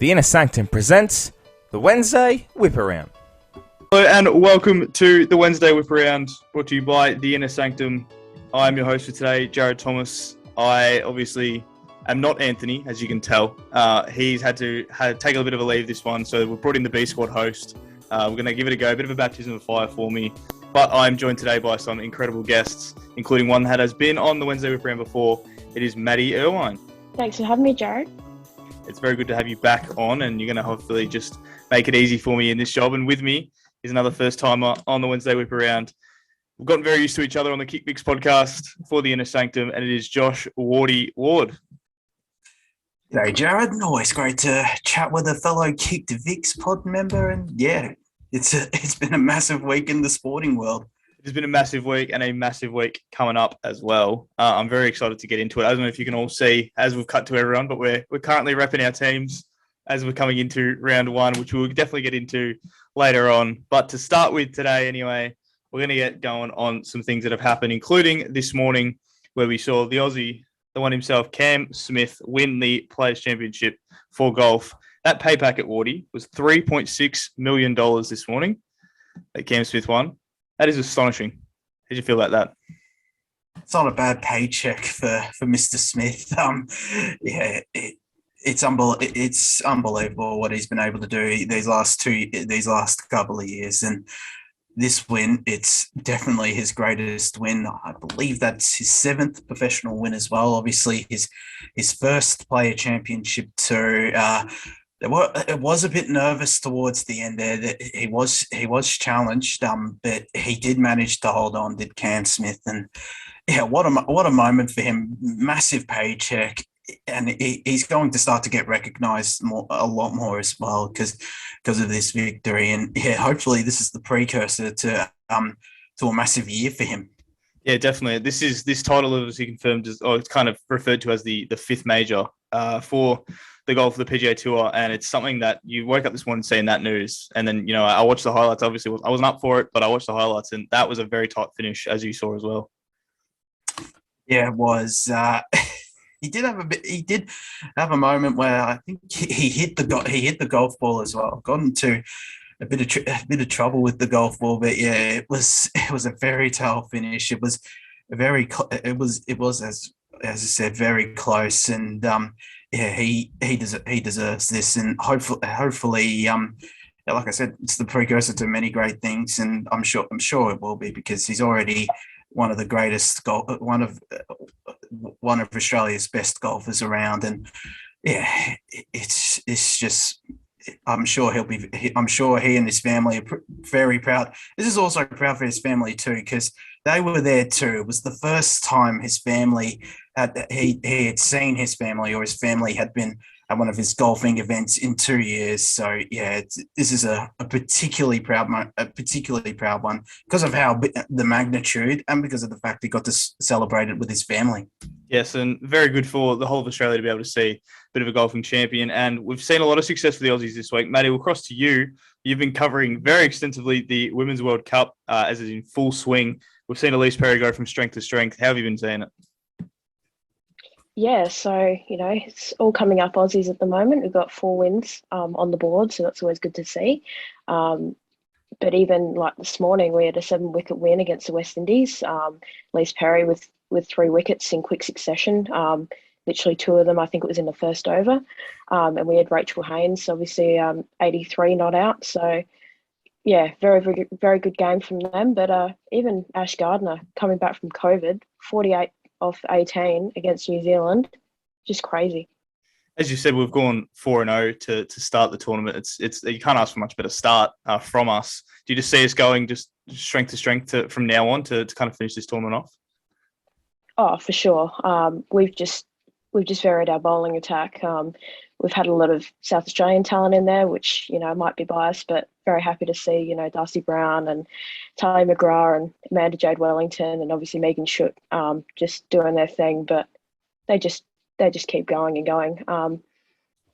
The Inner Sanctum presents the Wednesday Whip Around. Hello and welcome to the Wednesday Whip Around, brought to you by the Inner Sanctum. I'm your host for today, Jarryd Thomas. I obviously am not Anthony, as you can tell. He's had to take a bit of a leave this one, so we've brought in the B Squad host. We're going to give it a go, a bit of a baptism of fire for me. But I'm joined today by some incredible guests, including one that has been on the Wednesday Whip Around before. It is Maddie Irwine. Thanks for having me, Jarryd. It's very good to have you back on, and you're going to hopefully just make it easy for me in this job. And with me is another first-timer on the Wednesday Whip Around. We've gotten very used to each other on the Kick Mix podcast for the Inner Sanctum, and it is Josh Wardy Ward. G'day, Jarryd. Always great to chat with a fellow Kick to Vix pod member. And yeah, it's been a massive week in the sporting world. It's been a massive week and a massive week coming up as well. I'm very excited to get into it. I don't know if you can all see as we've cut to everyone, but we're currently repping our teams as we're coming into round one, which we'll definitely get into later on. But to start with today anyway, we're going to get going on some things that have happened, including this morning where we saw the Aussie, the one himself, Cam Smith, win the Players' Championship for golf. That pay packet, Wardy, was $3.6 million this morning that Cam Smith won. That is astonishing. How did you feel about that? It's not a bad paycheck for Mr. Smith. It's unbelievable what he's been able to do these last couple of years, and this win, it's definitely his greatest win. I believe that's his 7th professional win as well. Obviously, his first player championship too. It was a bit nervous towards the end there. That he was challenged, but he did manage to hold on. Did Cam Smith, and yeah, what a moment for him! Massive paycheck, and he's going to start to get recognised a lot more as well because of this victory. And yeah, hopefully this is the precursor to a massive year for him. Yeah, definitely. This title is confirmed as, or it's kind of referred to as the 5th major for the golf of the PGA Tour, and it's something that you woke up this morning seeing that news, and then I watched the highlights. Obviously, I wasn't up for it, but I watched the highlights, and that was a very tight finish, as you saw as well. Yeah, it was. He did have a moment where I think he hit the golf ball as well. Got into a bit of trouble with the golf ball, but yeah, it was a very tough finish. It was as I said, very close, and yeah, he deserves this, and hopefully, like I said, it's the precursor to many great things, and I'm sure it will be, because he's already one of the greatest one of Australia's best golfers around, and yeah, it's just. I'm sure he and his family are very proud. This is also proud for his family too, because they were there too. It was the first time his family he had seen his family, or his family had been at one of his golfing events in 2 years. So yeah, this is a particularly proud one because of how the magnitude, and because of the fact he got to celebrate it with his family. Yes, and very good for the whole of Australia to be able to see a bit of a golfing champion. And we've seen a lot of success for the Aussies this week. Matty, we'll cross to you. You've been covering very extensively the Women's World Cup as it's in full swing. We've seen Elise Perry go from strength to strength. How have you been seeing it? Yeah, so, it's all coming up Aussies at the moment. We've got 4 wins on the board, so that's always good to see. But even like this morning, we had a 7-wicket win against the West Indies. Elise Perry with 3 wickets in quick succession. Literally 2 of them, I think it was in the first over. And we had Rachel Haynes, obviously 83 not out. So, yeah, very, very, very good game from them. But even Ash Gardner coming back from COVID, 48 off 18 against New Zealand, just crazy. As you said, we've gone 4-0 to start the tournament. It's you can't ask for a much better start from us. Do you just see us going just strength to strength from now on to kind of finish this tournament off? Oh, for sure. We've just varied our bowling attack. We've had a lot of South Australian talent in there, which, might be biased, but very happy to see, Darcy Brown and Tali McGrath and Amanda Jade Wellington and obviously Megan Schutt just doing their thing. But they just keep going and going.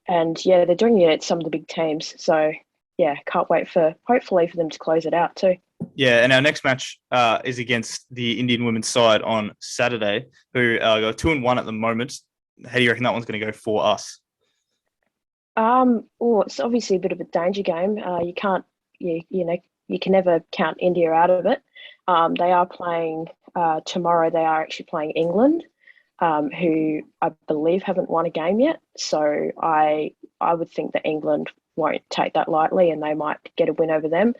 And yeah, they're doing it at some of the big teams. So yeah, can't wait hopefully for them to close it out too. Yeah, and our next match is against the Indian women's side on Saturday, who go 2-1 at the moment. How do you reckon that one's going to go for us? Oh, it's obviously a bit of a danger game. You can't, you can never count India out of it. They are playing tomorrow. They are actually playing England, who I believe haven't won a game yet. So I would think that England won't take that lightly, and they might get a win over them.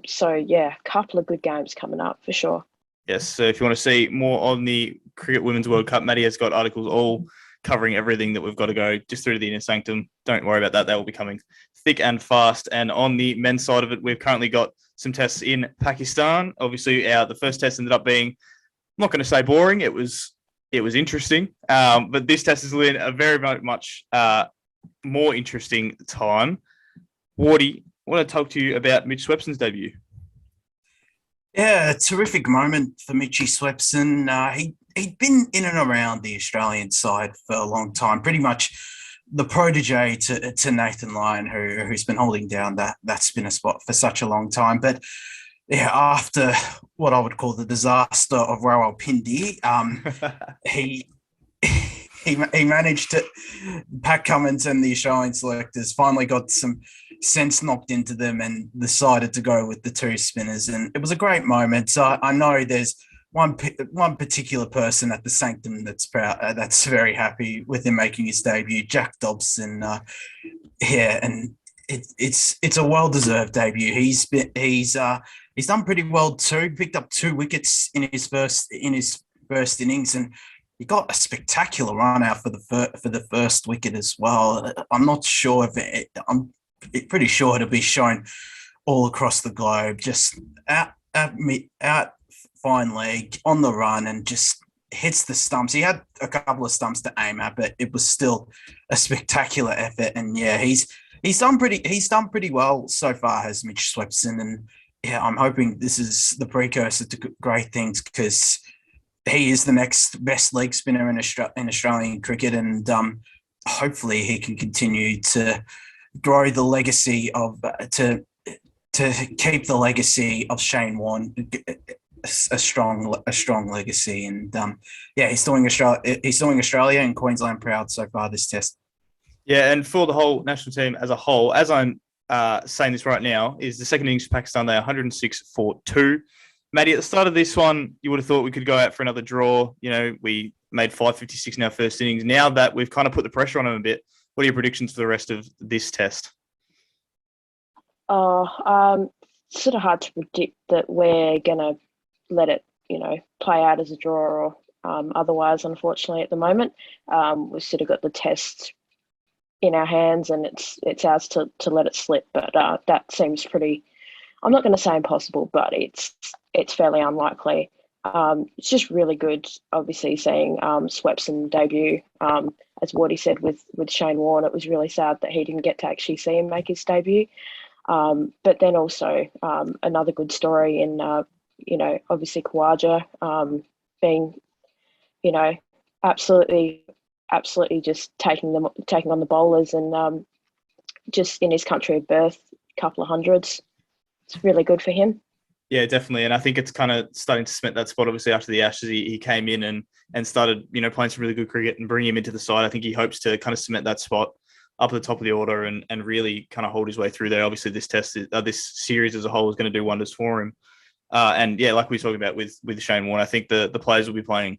So yeah, a couple of good games coming up for sure. Yes, so if you want to see more on the Cricket Women's World Cup, Maddie has got articles all covering everything that we've got to go just through to the inner sanctum. Don't worry about that. That will be coming thick and fast. And on the men's side of it, we've currently got some tests in Pakistan. Obviously, the first test ended up being, I'm not going to say boring. It was interesting. But this test is in a very much more interesting time. Wardy, I want to talk to you about Mitch Swepson's debut. Yeah, a terrific moment for Mitchy Swepson. He'd been in and around the Australian side for a long time, pretty much the protege to Nathan Lyon, who's been holding down that spinner spot for such a long time. But yeah, after what I would call the disaster of Rawalpindi, he managed to. Pat Cummins and the Australian selectors finally got some sense knocked into them and decided to go with the two spinners, and it was a great moment. So I know there's one particular person at the Sanctum that's proud, that's very happy with him making his debut, Jack Dobson. And it's a well-deserved debut. He's done pretty well too. Picked up 2 wickets in his first innings, and he got a spectacular run out for the first wicket as well. I'm not sure if I'm pretty sure it'll be shown all across the globe. Just out fine leg on the run and just hits the stumps. He had a couple of stumps to aim at, but it was still a spectacular effort. And yeah, he's done pretty well so far, has Mitch Swepson. And yeah, I'm hoping this is the precursor to great things, because he is the next best leg spinner in Australian cricket, and hopefully he can continue to grow the legacy of to keep the legacy of Shane Warne a strong legacy. And yeah, he's doing Australia and Queensland proud so far this test. Yeah, and for the whole national team as a whole, as I'm saying this right now, is the second innings for Pakistan. They are 106 for 2. Maddie, at the start of this one, you would have thought we could go out for another draw. You know, we made 556 in our first innings. Now that we've kind of put the pressure on them a bit, what are your predictions for the rest of this test? It's sort of hard to predict that we're going to let it, play out as a draw or otherwise, unfortunately, at the moment. We've sort of got the test in our hands, and it's ours to let it slip. But that seems pretty, I'm not going to say impossible, but it's fairly unlikely. It's just really good, obviously, seeing Swepson debut. As Wardy said with Shane Warne, it was really sad that he didn't get to actually see him make his debut. But then also another good story in, obviously Khawaja being, absolutely just taking on the bowlers, and just in his country of birth, a couple of hundreds. It's really good for him. Yeah, definitely. And I think it's kind of starting to cement that spot. Obviously, after the Ashes, he came in and started, playing some really good cricket and bringing him into the side. I think he hopes to kind of cement that spot up at the top of the order and really kind of hold his way through there. Obviously, this series as a whole is going to do wonders for him. And yeah, like we were talking about with Shane Warne, I think the players will be playing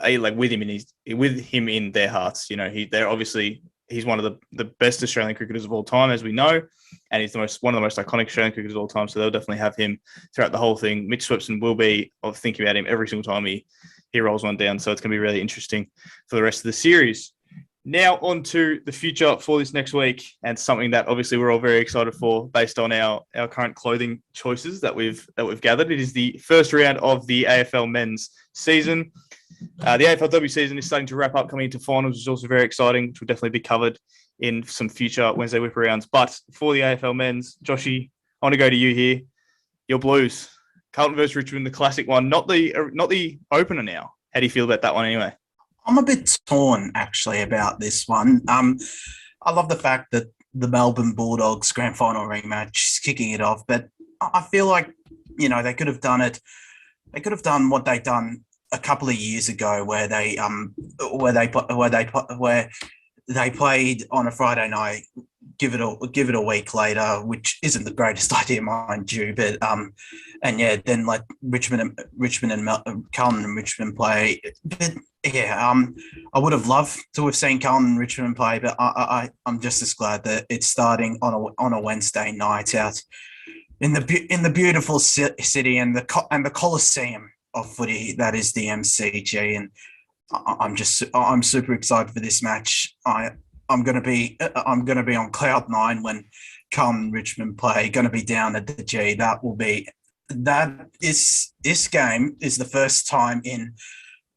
with him in their hearts. He's one of the best Australian cricketers of all time, as we know, and he's one of the most iconic Australian cricketers of all time. So they'll definitely have him throughout the whole thing. Mitch Swepson will be thinking about him every single time he rolls one down. So it's going to be really interesting for the rest of the series. Now on to the future for this next week, and something that obviously we're all very excited for based on our current clothing choices that we've gathered. It is the first round of the AFL men's season. The AFLW season is starting to wrap up, coming into finals, which is also very exciting, which will definitely be covered in some future Wednesday whip rounds. But for the AFL men's, Joshy, I want to go to you here. Your Blues, Carlton versus Richmond, the classic one, not the opener now. How do you feel about that one anyway? I'm a bit torn actually about this one. I love the fact that the Melbourne Bulldogs grand final rematch is kicking it off, but I feel like they could have done it. They could have done what they'd done a couple of years ago, where they played on a Friday night. Give it a week later, which isn't the greatest idea, mind you. But and yeah, then like Richmond and Carlton and Richmond play. But yeah, I would have loved to have seen Carlton and Richmond play, but I'm just as glad that it's starting on a Wednesday night out in the beautiful city and the Coliseum of footy that is the MCG, and I'm super excited for this match. I'm gonna be on cloud nine when Carlton and Richmond play. Going to be down at the G. This game is the first time in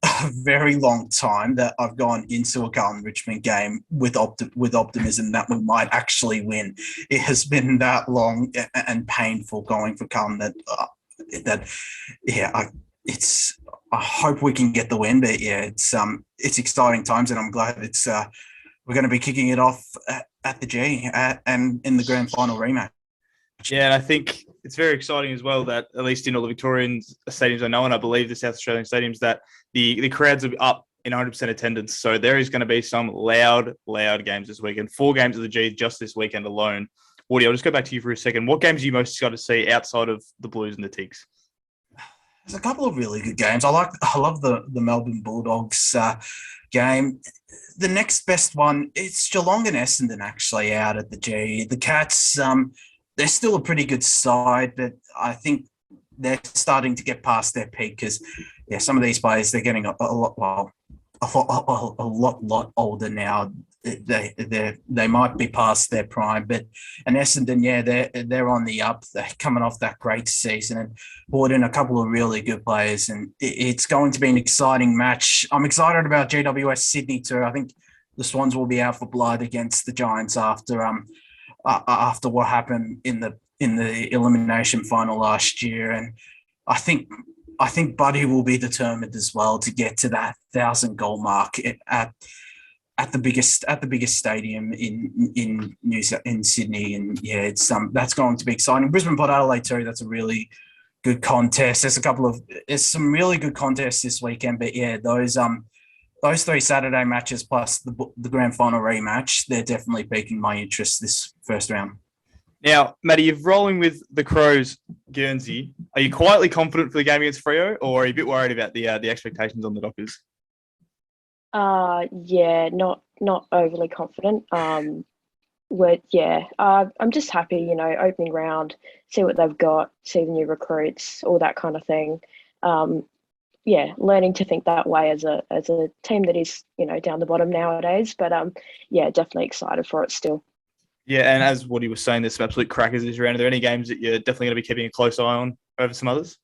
a very long time that I've gone into a Carlton Richmond game with optimism that we might actually win. It has been that long and painful going for Carlton I hope we can get the win, but yeah, it's exciting times, and I'm glad we're going to be kicking it off at the G and in the grand final rematch. Yeah, and I think it's very exciting as well that at least in all the Victorian stadiums I know, and I believe the South Australian stadiums, that the crowds will be up in 100% attendance. So there is going to be some loud games this weekend. 4 games of the G just this weekend alone. Woody, I'll just go back to you for a second. What games are you most excited to see outside of the Blues and the Tigs? There's a couple of really good games. I love the Melbourne Bulldogs game. The next best one, it's Geelong and Essendon actually out at the G. The Cats, they're still a pretty good side, but I think they're starting to get past their peak because, yeah, some of these players, they're getting a lot older now. They might be past their prime, but and Essendon, yeah, they're on the up. They're coming off that great season and brought in a couple of really good players, and it's going to be an exciting match. I'm excited about GWS Sydney too. I think the Swans will be out for blood against the Giants after what happened in the elimination final last year, and I think Buddy will be determined as well to get to that 1,000 goal mark at the biggest stadium in Sydney, and yeah, it's that's going to be exciting. Brisbane Port Adelaide too. That's a really good contest. There's some really good contests this weekend, but yeah, those 3 Saturday matches plus the grand final rematch, they're definitely piquing my interest this first round. Now, Matty, you're rolling with the Crows, Guernsey. Are you quietly confident for the game against Freo, or are you a bit worried about the expectations on the Dockers? Yeah, not overly confident. I'm just happy, opening round, see what they've got, see the new recruits, all that kind of thing. Learning to think that way as a team that is, down the bottom nowadays. But definitely excited for it still. Yeah, and as Woody was saying, there's some absolute crackers this round. Are there any games that you're definitely going to be keeping a close eye on over some others?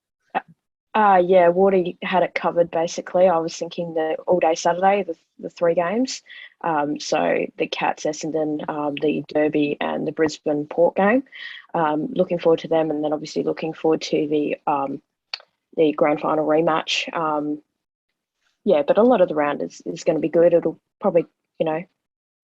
Woody had it covered basically. I was thinking the all-day Saturday, the 3 games. So the Cats, Essendon, the Derby and the Brisbane Port game. Looking forward to them, and then obviously looking forward to the grand final rematch. But a lot of the round is going to be good. It'll probably,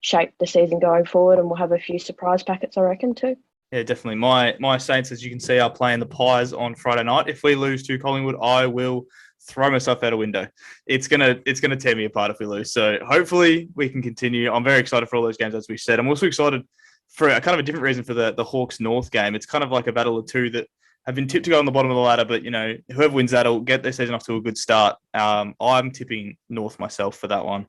shape the season going forward, and we'll have a few surprise packets, I reckon, too. Yeah, definitely. My Saints, as you can see, are playing the Pies on Friday night. If we lose to Collingwood, I will throw myself out a window. It's gonna tear me apart if we lose. So hopefully we can continue. I'm very excited for all those games, as we said. I'm also excited for a kind of a different reason for the Hawks North game. It's kind of like a battle of two that have been tipped to go on the bottom of the ladder, but whoever wins that will get their season off to a good start. I'm tipping North myself for that one.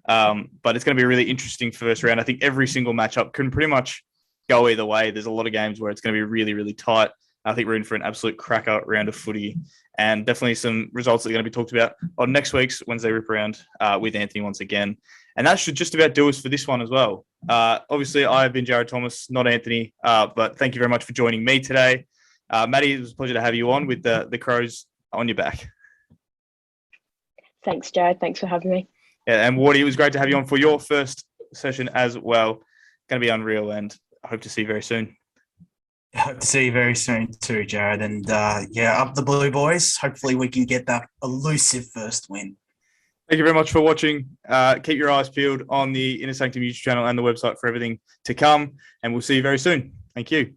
But it's going to be a really interesting first round. I think every single matchup can pretty much go either way. There's a lot of games where it's going to be really, really tight. I think we're in for an absolute cracker round of footy, and definitely some results that are going to be talked about on next week's Wednesday Rip Around with Anthony once again. And that should just about do us for this one as well. Obviously, I have been Jarryd Thomas, not Anthony, but thank you very much for joining me today. Matty, it was a pleasure to have you on with the Crows on your back. Thanks, Jarryd. Thanks for having me. Yeah, and Woody, it was great to have you on for your first session as well. Going to be unreal, and I hope to see you very soon. I hope to see you very soon too, Jarryd. And up the Blue Boys. Hopefully we can get that elusive first win. Thank you very much for watching. Keep your eyes peeled on the Sanctum YouTube channel and the website for everything to come, and we'll see you very soon. Thank you.